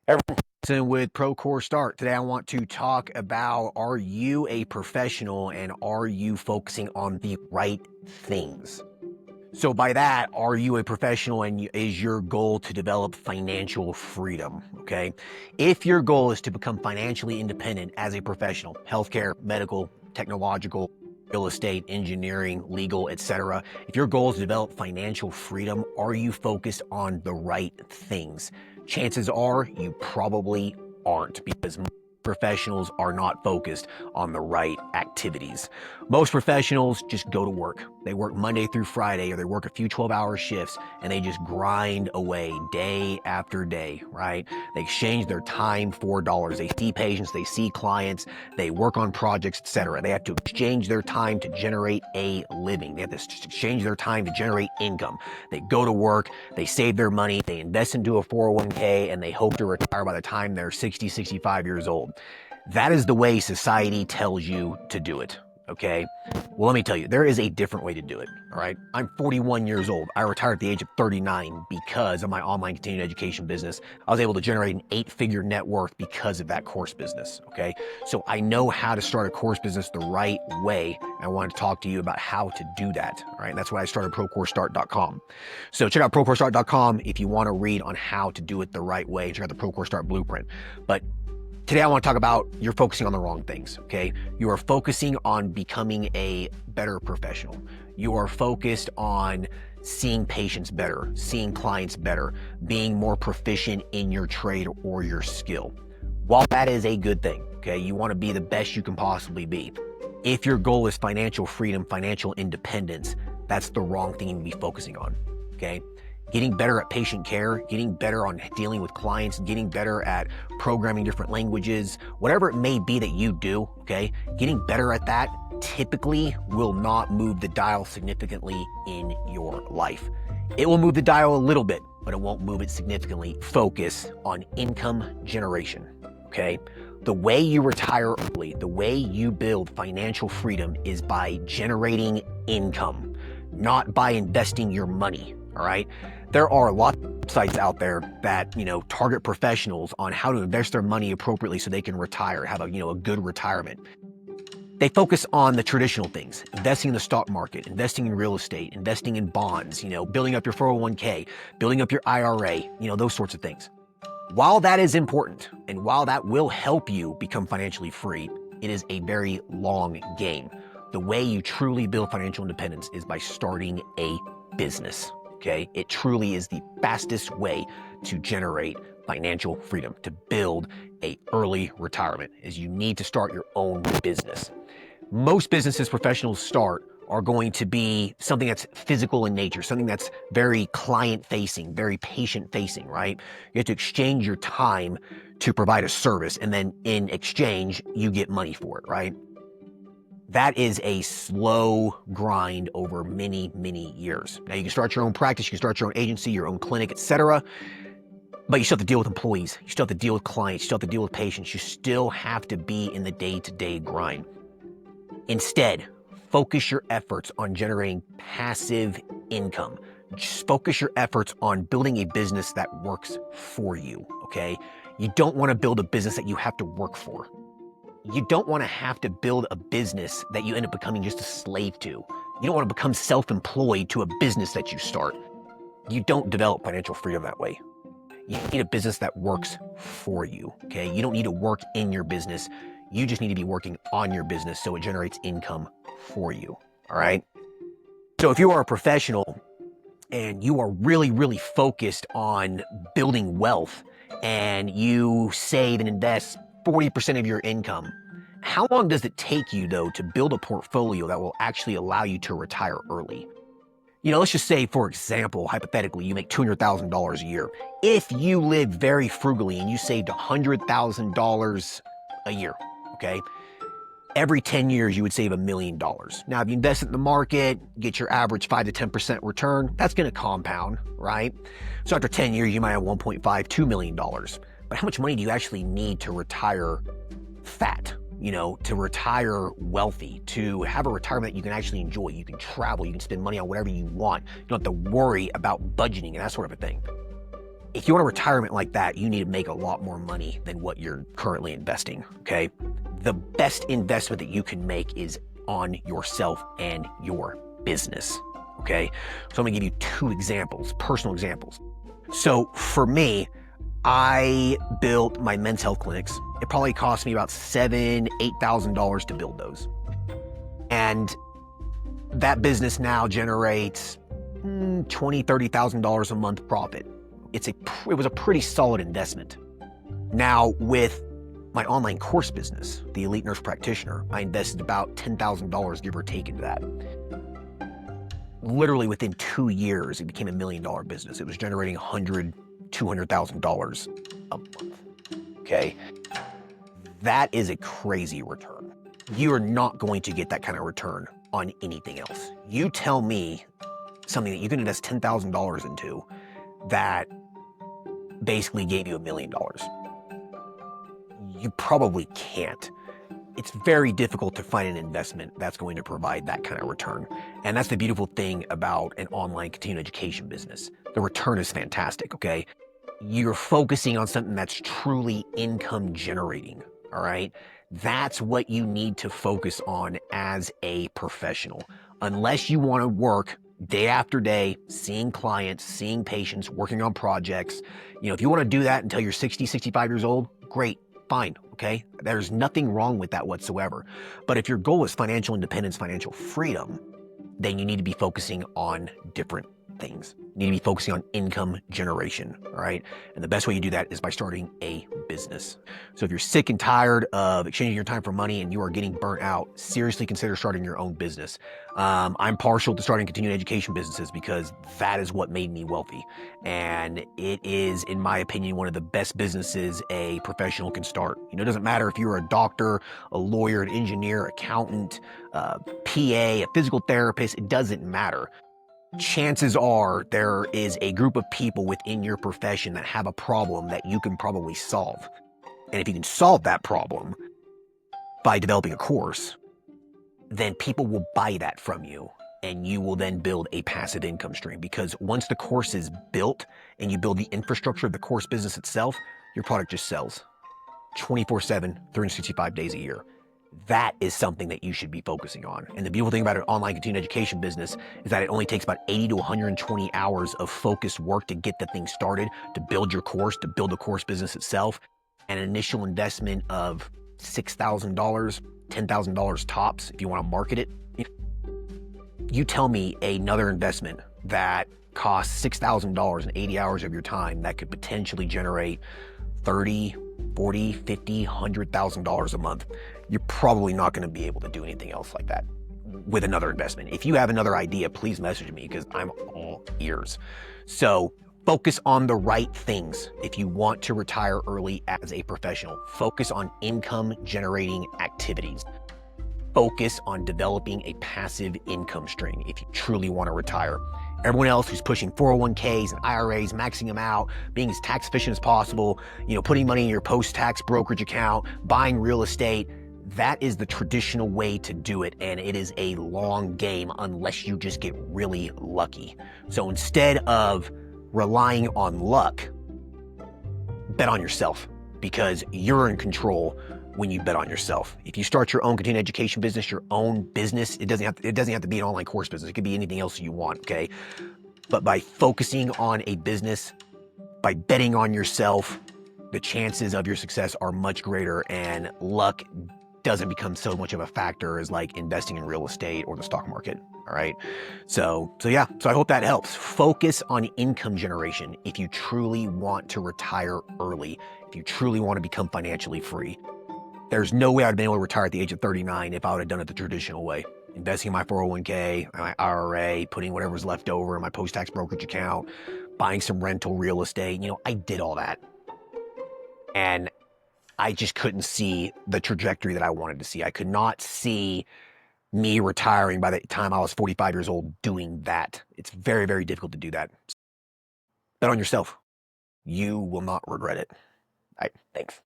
Everyone with Procore Start. Today I want to talk about, are you a professional and are you focusing on the right things? So by that, are you a professional and is your goal to develop financial freedom? Okay. If your goal is to become financially independent as a professional, healthcare, medical, technological, real estate, engineering, legal, etc. If your goal is to develop financial freedom, are you focused on the right things? Chances are you probably aren't, because professionals are not focused on the right activities. Most professionals just go to work. They work Monday through Friday, or they work a few 12-hour shifts, and they just grind away day after day, right? They exchange their time for dollars. They see patients, they see clients, they work on projects, etc. They have to exchange their time to generate a living. They have to exchange their time to generate income. They go to work, they save their money, they invest into a 401k, and they hope to retire by the time they're 60, 65 years old. That is the way society tells you to do it, okay? Well, let me tell you, there is a different way to do it, all right? I'm 41 years old. I retired at the age of 39 because of my online continuing education business. I was able to generate an 8-figure net worth because of that course business, okay? So I know how to start a course business the right way. And I want to talk to you about how to do that, all right? And that's why I started ProcoreStart.com. So check out ProcoreStart.com if you want to read on how to do it the right way. Check out the Procore Start Blueprint. But today I want to talk about, you're focusing on the wrong things, okay? You are focusing on becoming a better professional. You are focused on seeing patients better, seeing clients better, being more proficient in your trade or your skill. While that is a good thing, okay? You want to be the best you can possibly be. If your goal is financial freedom, financial independence, that's the wrong thing to be focusing on, okay? Getting better at patient care, getting better on dealing with clients, getting better at programming different languages, whatever it may be that you do, okay? Getting better at that typically will not move the dial significantly in your life. It will move the dial a little bit, but it won't move it significantly. Focus on income generation, okay? The way you retire early, the way you build financial freedom is by generating income, not by investing your money, all right? There are a lot of websites out there that, target professionals on how to invest their money appropriately so they can retire, have a good retirement. They focus on the traditional things, investing in the stock market, investing in real estate, investing in bonds, building up your 401k, building up your IRA, those sorts of things. While that is important, and while that will help you become financially free, it is a very long game. The way you truly build financial independence is by starting a business. Okay, it truly is the fastest way to generate financial freedom, to build a early retirement, is you need to start your own business. Most businesses professionals start are going to be something that's physical in nature, something that's very client-facing, very patient-facing, right? You have to exchange your time to provide a service, and then in exchange, you get money for it, right? That is a slow grind over many, many years. Now you can start your own practice, you can start your own agency, your own clinic, etc. But you still have to deal with employees, you still have to deal with clients, you still have to deal with patients, you still have to be in the day-to-day grind. Instead, focus your efforts on generating passive income. Just focus your efforts on building a business that works for you, okay? You don't want to build a business that you have to work for. You don't want to have to build a business that you end up becoming just a slave to. You don't want to become self-employed to a business that you start. You don't develop financial freedom that way. You need a business that works for you, okay? You don't need to work in your business. You just need to be working on your business so it generates income for you, all right? So if you are a professional and you are really, really focused on building wealth and you save and invest 40% of your income, how long does it take you, though, to build a portfolio that will actually allow you to retire early? Let's just say, for example, hypothetically, you make $200,000 a year. If you live very frugally and you saved $100,000 a year, okay, every 10 years you would save $1 million. Now, if you invest in the market, get your average 5 to 10% return, that's going to compound, right? So after 10 years, you might have $1.5, $2 million. But how much money do you actually need to retire fat, to retire wealthy, to have a retirement that you can actually enjoy? You can travel, you can spend money on whatever you want. You don't have to worry about budgeting and that sort of a thing. if you want a retirement like that, you need to make a lot more money than what you're currently investing, okay? The best investment that you can make is on yourself and your business, okay? So I'm gonna give you two examples, personal examples. So for me, I built my men's health clinics. It probably cost me about $7,000, $8,000 to build those. And that business now generates $20,000, $30,000 a month profit. It was a pretty solid investment. Now with my online course business, the Elite Nurse Practitioner, I invested about $10,000, give or take, into that. Literally within 2 years, it became $1 million business. It was generating $100,000, $200,000 a month, okay? That is a crazy return. You are not going to get that kind of return on anything else. You tell me something that you can invest $10,000 into that basically gave you $1 million. You probably can't. It's very difficult to find an investment that's going to provide that kind of return. And that's the beautiful thing about an online continuing education business. The return is fantastic, okay? You're focusing on something that's truly income generating, all right? That's what you need to focus on as a professional. Unless you want to work day after day, seeing clients, seeing patients, working on projects. If you want to do that until you're 60, 65 years old, great, fine, okay? There's nothing wrong with that whatsoever. But if your goal is financial independence, financial freedom, then you need to be focusing on different things. You need to be focusing on income generation, all right? And the best way you do that is by starting a business. So if you're sick and tired of exchanging your time for money and you are getting burnt out, seriously consider starting your own business. I'm partial to starting continuing education businesses because that is what made me wealthy. And it is, in my opinion, one of the best businesses a professional can start. It doesn't matter if you're a doctor, a lawyer, an engineer, accountant, PA, a physical therapist, it doesn't matter. Chances are there is a group of people within your profession that have a problem that you can probably solve. And if you can solve that problem by developing a course, then people will buy that from you and you will then build a passive income stream. Because once the course is built and you build the infrastructure of the course business itself, your product just sells 24/7, 365 days a year. That is something that you should be focusing on. And the beautiful thing about an online continuing education business is that it only takes about 80 to 120 hours of focused work to get the thing started, to build your course, to build the course business itself. And an initial investment of $6,000, $10,000 tops if you want to market it. You tell me another investment that costs $6,000 and 80 hours of your time that could potentially generate $30,000, $40,000, $50,000, $100,000 a month. You're probably not going to be able to do anything else like that with another investment. If you have another idea, please message me because I'm all ears. So focus on the right things. If you want to retire early as a professional, focus on income generating activities. Focus on developing a passive income stream if you truly want to retire. Everyone else who's pushing 401ks and IRAs, maxing them out, being as tax efficient as possible, putting money in your post-tax brokerage account, buying real estate, that is the traditional way to do it. And it is a long game unless you just get really lucky. So instead of relying on luck, bet on yourself because you're in control when you bet on yourself. If you start your own continuing education business, your own business, it doesn't have to be an online course business. It could be anything else you want, okay? But by focusing on a business, by betting on yourself, the chances of your success are much greater and luck doesn't become so much of a factor as like investing in real estate or the stock market, all right? So I hope that helps. Focus on income generation if you truly want to retire early, if you truly want to become financially free. There's no way I'd have been able to retire at the age of 39 if I would have done it the traditional way. Investing in my 401k, my IRA, putting whatever's left over in my post-tax brokerage account, buying some rental real estate. I did all that. And I just couldn't see the trajectory that I wanted to see. I could not see me retiring by the time I was 45 years old doing that. It's very, very difficult to do that. Bet on yourself. You will not regret it. All right, thanks.